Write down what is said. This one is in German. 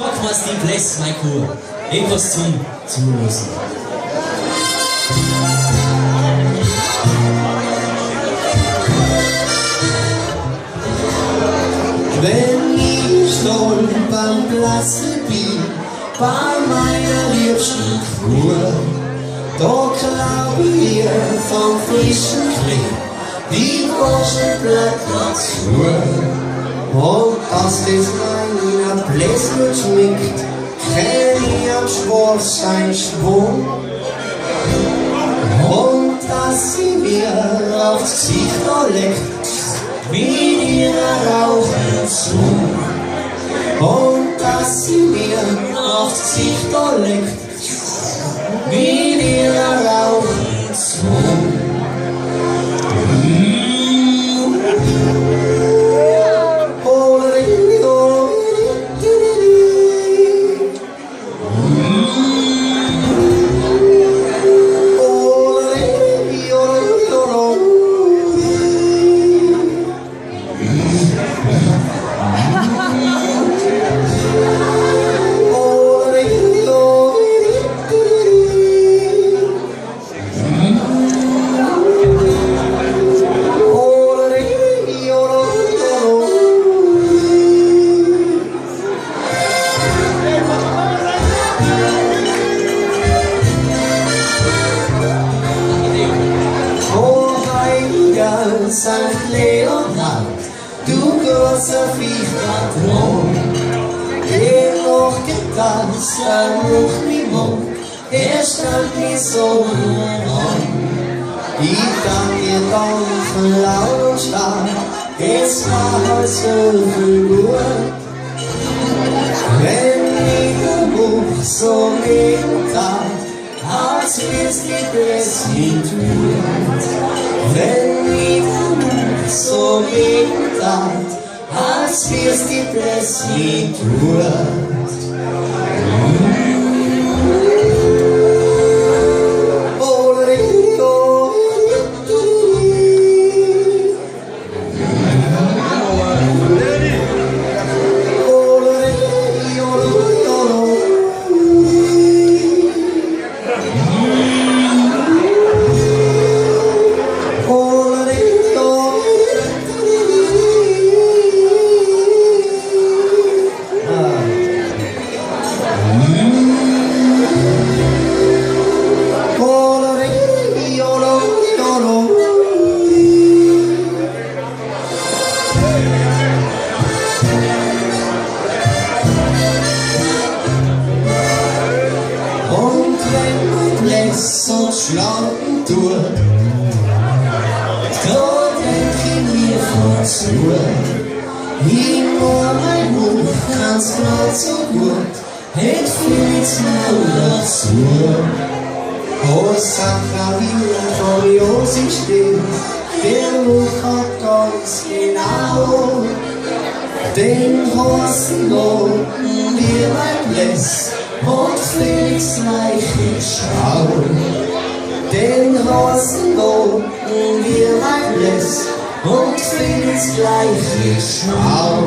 Sag was die Bläs, mein Kuh. Irgendwas zum Zuhören. Wenn ich stolpern Platze bin, bei meiner liebsten Kur, da glaub ich vom frischen Krieg, die Groschen bleibt dazu. Und dass das meiner Bläs gut schmeckt, kenn ich am Schwarzstein Schwung. Und dass sie mir aufs Gesicht leckt, wie ihre rauchende Zunge. Und dass sie mir aufs Gesicht leckt, wie ihre rauchende Zunge. St. Leonhard, du großer Viehpatron, der noch getanzt, noch niemand, stand mir so an. Ich danke dir dann von laut und stark, es war halt so viel gut. Wenn ich am Buch so jeden Tag, als wirst die Bläschen tun. Wenn ich so jeden Tag, als wirst die Bläschen tun. So schlagen tut, da denk ich mir vorzu. Ich war mein Buch ganz grad so gut, hätt vieles mehr dazu. Oh, Sacharia, Kuriosität, der Buch hat ganz genau den Hosenloten, wie mein Bläs und Felix gleiche Schau. Den Hosenloten, wie mein Bläs und Felix gleiche Schau.